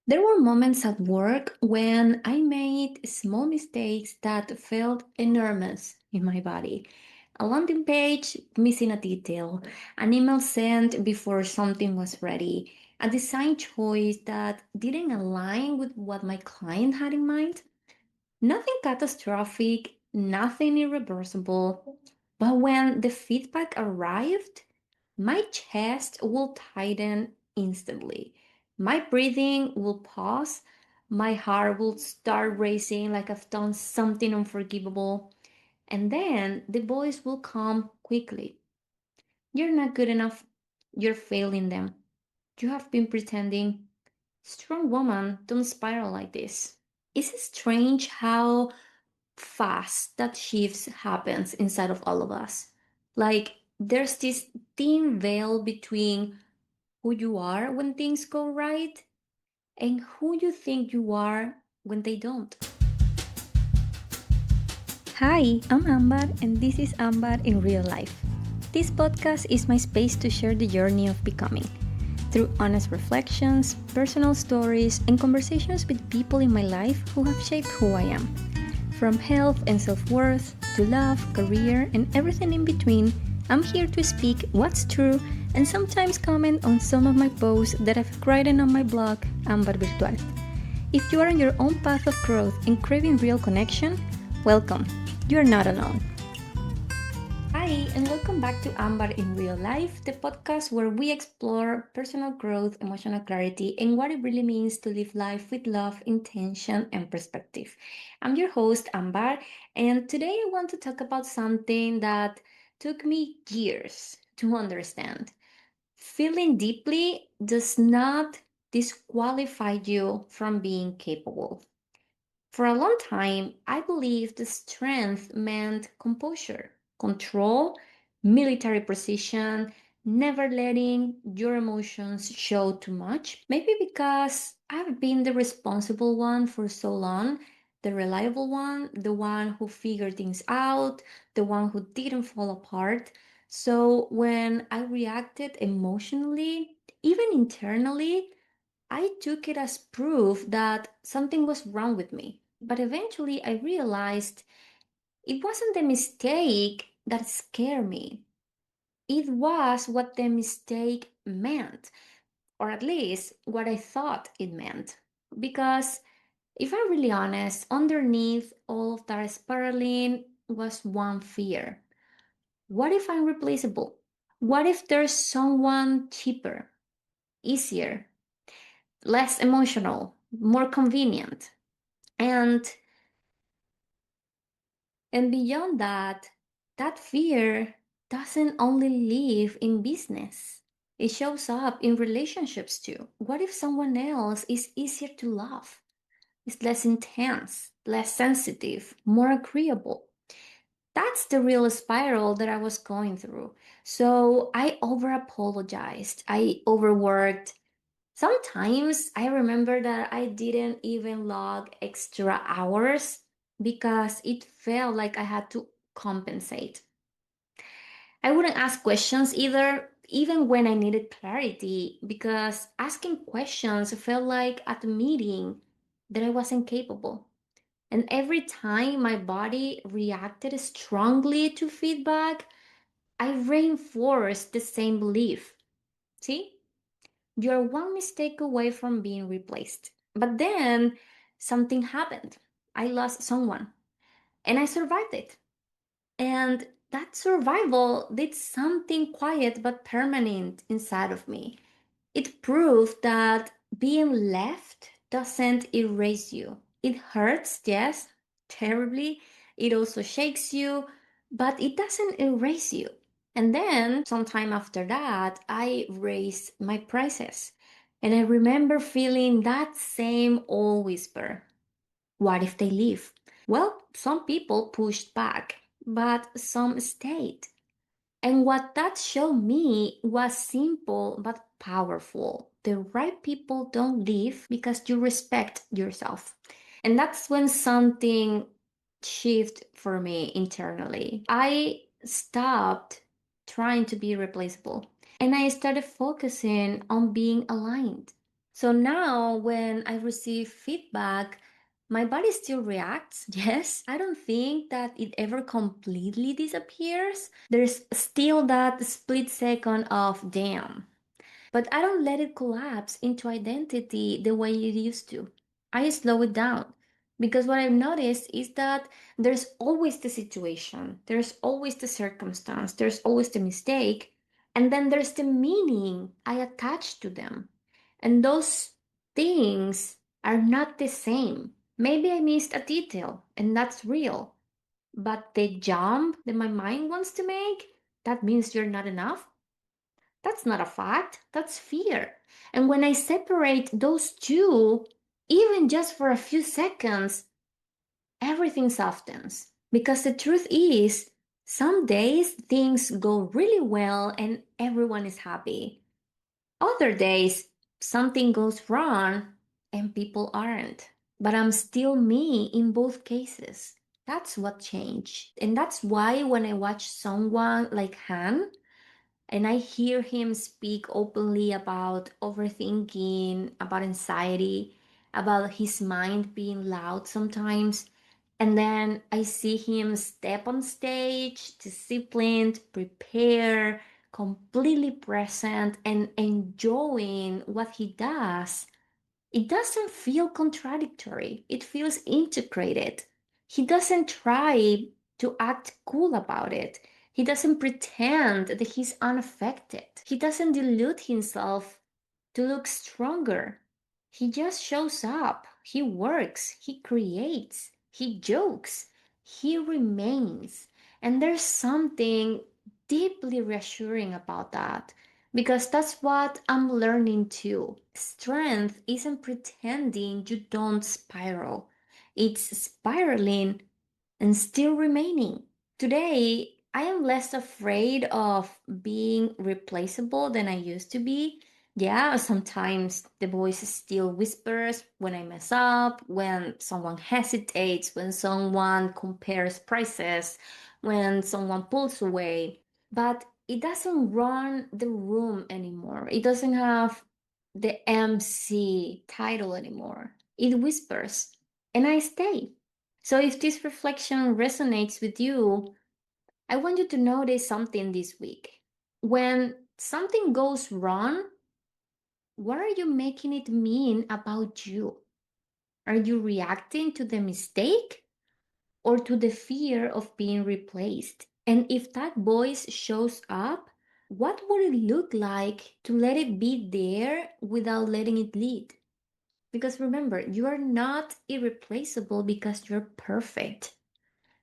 There were moments at work when I made small mistakes that felt enormous in my body. A landing page missing a detail, an email sent before something was ready, a design choice that didn't align with what my client had in mind. Nothing catastrophic, nothing irreversible. But when the feedback arrived, my chest will tighten instantly. My breathing will pause. My heart will start racing like I've done something unforgivable. And then the voice will come quickly. You're not good enough. You're failing them. You have been pretending. Strong woman, don't spiral like this. Is it strange how fast that shifts happens inside of all of us? Like there's this thin veil between who you are when things go right and who you think you are when they don't. Hi, I'm Ambar, and this is Ambar in real life. This podcast is my space to share the journey of becoming. Through honest reflections, personal stories, and conversations with people in my life who have shaped who I am. From health and self-worth to love, career, and everything in between, I'm here to speak what's true and sometimes comment on some of my posts that I've written on my blog, Ambar Virtual. If you are on your own path of growth and craving real connection, welcome. You're not alone. Hi, and welcome back to Ambar in Real Life, the podcast where we explore personal growth, emotional clarity, and what it really means to live life with love, intention, and perspective. I'm your host, Ambar, and today I want to talk about something that took me years to understand. Feeling deeply does not disqualify you from being capable. For a long time, I believed strength meant composure, control, military precision, never letting your emotions show too much. Maybe because I've been the responsible one for so long, the reliable one, the one who figured things out, the one who didn't fall apart. So when I reacted emotionally, even internally, I took it as proof that something was wrong with me. But eventually I realized it wasn't the mistake that scared me. It was what the mistake meant, or at least what I thought it meant. Because if I'm really honest, underneath all of that spiraling was one fear. What if I'm replaceable? What if there's someone cheaper, easier, less emotional, more convenient? And beyond that, that fear doesn't only live in business. It shows up in relationships too. What if someone else is easier to love? Is less intense, less sensitive, more agreeable? That's the real spiral that I was going through. So I over apologized. I overworked. Sometimes I remember that I didn't even log extra hours because it felt like I had to compensate. I wouldn't ask questions either, even when I needed clarity, because asking questions felt like admitting that I wasn't capable. And every time my body reacted strongly to feedback, I reinforced the same belief. See? You're one mistake away from being replaced. But then something happened. I lost someone and I survived it. And that survival did something quiet but permanent inside of me. It proved that being left doesn't erase you. It hurts, yes, terribly. It also shakes you, but it doesn't erase you. And then, sometime after that, I raised my prices. And I remember feeling that same old whisper. What if they leave? Well, some people pushed back, but some stayed. And what that showed me was simple but powerful. The right people don't leave because you respect yourself. And that's when something shifted for me internally. I stopped trying to be replaceable and I started focusing on being aligned. So now when I receive feedback, my body still reacts. Yes, I don't think that it ever completely disappears. There's still that split second of damn. But I don't let it collapse into identity the way it used to. I slow it down. Because what I've noticed is that there's always the situation, there's always the circumstance, there's always the mistake, and then there's the meaning I attach to them. And those things are not the same. Maybe I missed a detail, and that's real. But the jump that my mind wants to make, that means you're not enough. That's not a fact, that's fear. And when I separate those two, even just for a few seconds, everything softens. Because the truth is, some days things go really well and everyone is happy. Other days, something goes wrong and people aren't. But I'm still me in both cases. That's what changed. And that's why when I watch someone like Han, and I hear him speak openly about overthinking, about anxiety, about his mind being loud sometimes. And then I see him step on stage, disciplined, prepared, completely present, and enjoying what he does. It doesn't feel contradictory, it feels integrated. He doesn't try to act cool about it. He doesn't pretend that he's unaffected. He doesn't delude himself to look stronger. He just shows up. He works. He creates. He jokes. He remains. And there's something deeply reassuring about that because that's what I'm learning too. Strength isn't pretending you don't spiral, it's spiraling and still remaining. Today, I am less afraid of being replaceable than I used to be. Yeah, sometimes the voice still whispers when I mess up, when someone hesitates, when someone compares prices, when someone pulls away. But it doesn't run the room anymore. It doesn't have the MC title anymore. It whispers, and I stay. So if this reflection resonates with you, I want you to notice something this week. When something goes wrong, what are you making it mean about you? Are you reacting to the mistake or to the fear of being replaced? And if that voice shows up, what would it look like to let it be there without letting it lead? Because remember, you are not irreplaceable because you're perfect.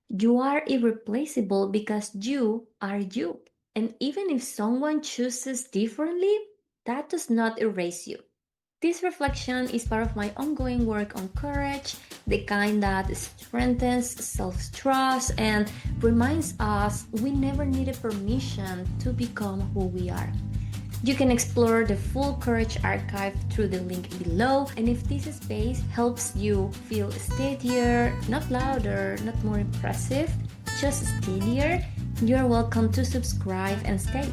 You are irreplaceable because you are you. And even if someone chooses differently, that does not erase you. This reflection is part of my ongoing work on courage, the kind that strengthens self-trust and reminds us we never needed permission to become who we are. You can explore the full Courage archive through the link below, and if this space helps you feel steadier, not louder, not more impressive, just steadier, you're welcome to subscribe and stay.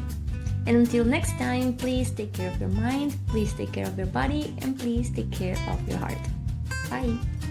And until next time, please take care of your mind, please take care of your body, and please take care of your heart. Bye!